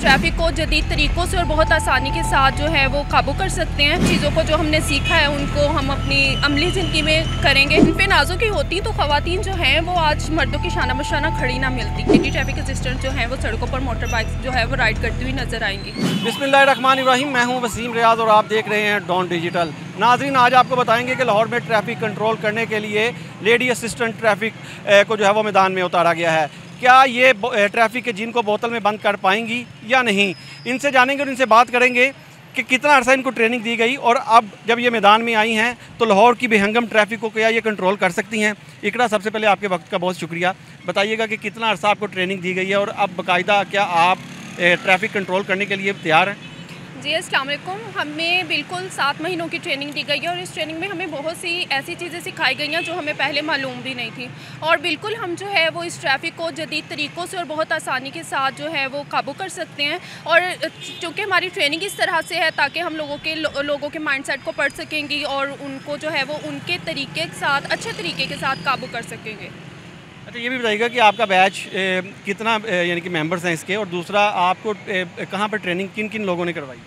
Traffic को जदीद तरीक़ों से और बहुत आसानी के साथ जो है वो काबू कर सकते हैं। चीज़ों को जो हमने सीखा है उनको हम अपनी अमली ज़िंदगी में करेंगे। इन पे नाज़ों की होती तो ख़वातीन जो हैं वो आज मर्दों की शाना बशाना खड़ी ना मिलती। सिटी ट्रैफिक असिस्टेंट जो हैं वो सड़कों पर मोटर बाइक जो है वो राइड करती हुई नज़र आएंगी। बिस्मिल्लाहिर्रहमानिर्रहीम, मैं हूँ वसीम रियाज और आप देख रहे हैं डॉन डिजिटल। नाज़रीन, आज आपको बताएंगे कि लाहौर में ट्रैफिक कंट्रोल करने के लिए लेडी असिस्टेंट ट्रैफिक को जो है वो मैदान में उतारा गया है। क्या ये ट्रैफिक के जिन को बोतल में बंद कर पाएंगी या नहीं, इनसे जानेंगे और इनसे बात करेंगे कि कितना अर्सा इनको ट्रेनिंग दी गई और अब जब ये मैदान में आई हैं तो लाहौर की बेहंगम ट्रैफिक को क्या ये कंट्रोल कर सकती हैं। इकरा, सबसे पहले आपके वक्त का बहुत शुक्रिया। बताइएगा कि कितना अर्सा आपको ट्रेनिंग दी गई है और अब बाकायदा क्या आप ट्रैफिक कंट्रोल करने के लिए तैयार हैं? जी अस्सलाम वालेकुम। हमें बिल्कुल 7 महीनों की ट्रेनिंग दी गई है और इस ट्रेनिंग में हमें बहुत सी ऐसी चीज़ें सिखाई गई हैं जो हमें पहले मालूम भी नहीं थी। और बिल्कुल हम जो है वो इस ट्रैफिक को जदीद तरीक़ों से और बहुत आसानी के साथ जो है वो काबू कर सकते हैं। और चूँकि हमारी ट्रेनिंग इस तरह से है ताकि हम लोगों के माइंडसेट को पढ़ सकेंगे और उनको जो है वो उनके तरीके के साथ, अच्छे तरीके के साथ काबू कर सकेंगे। अच्छा, ये भी बताइएगा कि आपका बैच कितना यानी कि मेंबर्स हैं इसके, और दूसरा आपको कहाँ पर ट्रेनिंग किन किन लोगों ने करवाई?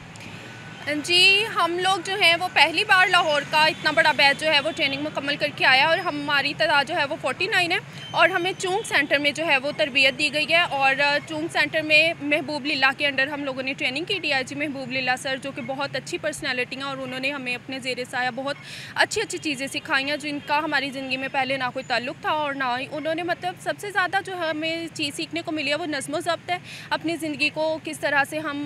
जी, हम लोग जो हैं वो पहली बार लाहौर का इतना बड़ा बैच जो है वो ट्रेनिंग मुकम्मल करके आया और हमारी तादाद जो है वो 49 है। और हमें चूंक सेंटर में जो है वो तरबियत दी गई है और चूंक सेंटर में महबूब लीला के अंडर हम लोगों ने ट्रेनिंग की। DIG महबूब लीला सर जो कि बहुत अच्छी पर्सनैलिटी हैं और उन्होंने हमें अपने ज़ेरे साया बहुत अच्छी चीज़ें सिखाई हैं जिनका हमारी ज़िंदगी में पहले ना कोई ताल्लुक़ था और ना ही उन्होंने, मतलब सबसे ज़्यादा जो हमें चीज़ सीखने को मिली है वो नज़्म व ज़ब्त है। अपनी ज़िंदगी को किस तरह से हम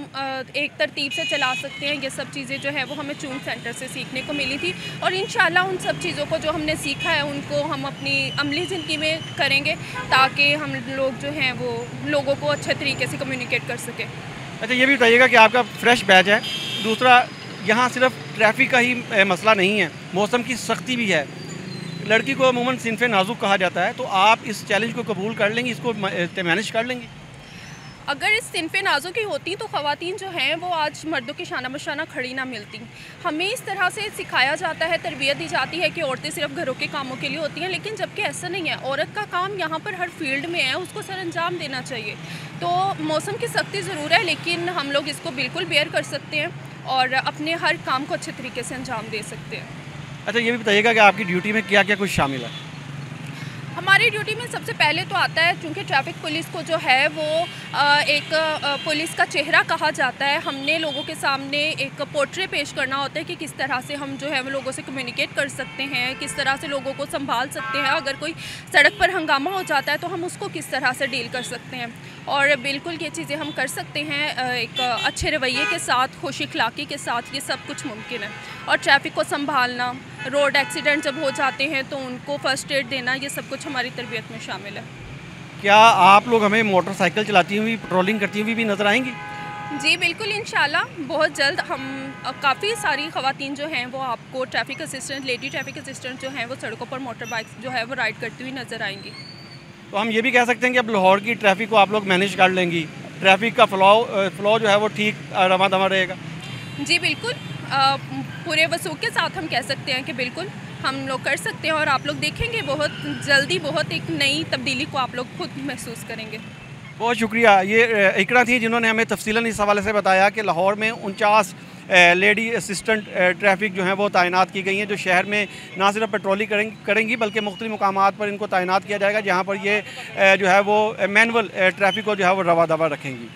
एक तरतीब से चला सकते हैं, ये सब चीज़ें जो है वो हमें चूंक सेंटर से सीखने को मिली थी। और इंशाल्लाह उन सब चीज़ों को जो हमने सीखा है उनको हम अपनी अमली ज़िंदगी में करेंगे ताकि हम लोग जो हैं वो लोगों को अच्छे तरीके से कम्युनिकेट कर सकें। अच्छा, ये भी बताइएगा कि आपका फ्रेश बैच है, दूसरा यहाँ सिर्फ ट्रैफिक का ही मसला नहीं है, मौसम की सख्ती भी है। लड़की को अमूमन सिनफ़े नाजुक कहा जाता है, तो आप इस चैलेंज को कबूल कर लेंगी, इसको मैनेज कर लेंगी? अगर इस सिनफ़े नाज़ों की होती तो ख़वातीन जो हैं वो आज मर्दों की शाना बशाना खड़ी ना मिलती। हमें इस तरह से सिखाया जाता है, तरबियत दी जाती है कि औरतें सिर्फ घरों के कामों के लिए होती हैं, लेकिन जबकि ऐसा नहीं है। औरत का काम यहाँ पर हर फील्ड में है, उसको सर अंजाम देना चाहिए। तो मौसम की सख्ती ज़रूर है लेकिन हम लोग इसको बिल्कुल बेयर कर सकते हैं और अपने हर काम को अच्छे तरीके से अंजाम दे सकते हैं। अच्छा, ये भी बताइएगा कि आपकी ड्यूटी में क्या क्या कुछ शामिल है? हमारी ड्यूटी में सबसे पहले तो आता है, चूँकि ट्रैफिक पुलिस को जो है वो एक पुलिस का चेहरा कहा जाता है। हमने लोगों के सामने एक पोर्ट्रे पेश करना होता है कि किस तरह से हम जो है वो लोगों से कम्युनिकेट कर सकते हैं, किस तरह से लोगों को संभाल सकते हैं। अगर कोई सड़क पर हंगामा हो जाता है तो हम उसको किस तरह से डील कर सकते हैं। और बिल्कुल ये चीज़ें हम कर सकते हैं एक अच्छे रवैये के साथ, खुश इखलाक़ी के साथ, ये सब कुछ मुमकिन है। और ट्रैफिक को संभालना, रोड एक्सीडेंट जब हो जाते हैं तो उनको फ़र्स्ट एड देना, ये सब कुछ हमारी तरबियत में शामिल है। क्या आप लोग हमें मोटरसाइकिल चलाती हुई, पेट्रोलिंग करती हुई भी नज़र आएंगी? जी बिल्कुल, इंशाल्लाह बहुत जल्द हम काफ़ी सारी ख़वातीन जो हैं वो आपको traffic assistant, lady traffic assistant जो हैं वो सड़कों पर मोटर बाइक जो है वो राइड करती हुई नज़र आएंगी। तो हम ये भी कह सकते हैं कि अब लाहौर की ट्रैफिक को आप लोग मैनेज कर लेंगी, ट्रैफिक का फ्लो जो है वो ठीक रवा दवा रहेगा? जी बिल्कुल, पूरे वसूख के साथ हम कह सकते हैं कि बिल्कुल हम लोग कर सकते हैं और आप लोग देखेंगे बहुत जल्दी बहुत एक नई तब्दीली को आप लोग खुद महसूस करेंगे। बहुत शुक्रिया। ये इकरा थी जिन्होंने हमें तफसीलन इस हवाले से बताया कि लाहौर में 49 लेडी असिस्टेंट ट्रैफिक जो हैं वो तैनात की गई हैं, जो शहर में ना सिर्फ पेट्रोलिंग करेंगी बल्कि मुख्तलिफ मुकामात पर इनको तैनात किया जाएगा जहाँ पर ये जो है वो मैनुअल ट्रैफिक को जो है वो रवा दवा रखेंगी।